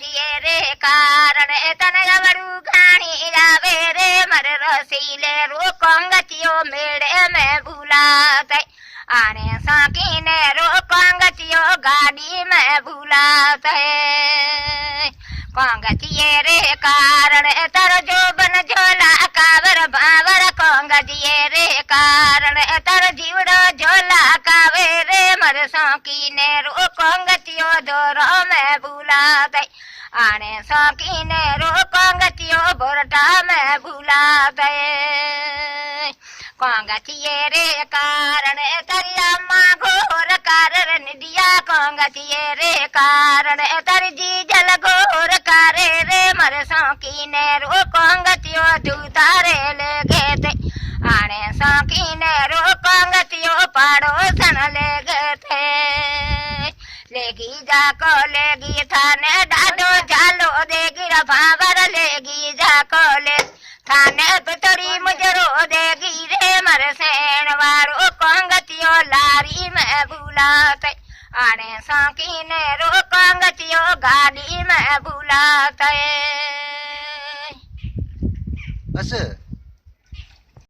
जिए रे कारण तन जबड़ू घाणी जावे रे मर रसीले रो कंगतियो मेड़े में भूलाते आने साकी ने रो कंगतियो गाड़ी में भूलाते कंगतिये रे कारण तर जो बन झोला कावर बावर कंगतिये रे कारण तर जीवड़ो झोला कावे रे मर साकी ने रो कंगतियो दोरो में भूलाते आने साकी ने रो कंगतियो बोरटा में भूलाते कंगतिये रे कारण तरिया माँ घोर कारण निदिया कंगतिये रे कारण तर जी जल घोर कारे रे मर साकी ने रो कंगतियो दूतारे ले गए आने साकी ने रो कंगतियो पाड़ोसन ले गए लेगी जाको लेगी थाने डाडो झालो देगी रभावर लेगी जाको ले थाने पितड़ी मुजरो देगी रे मर सेन वारो कंगतियो लारी में भूलाते आने साकी ने रो कंगतियो गाड़ी में भूलाते बस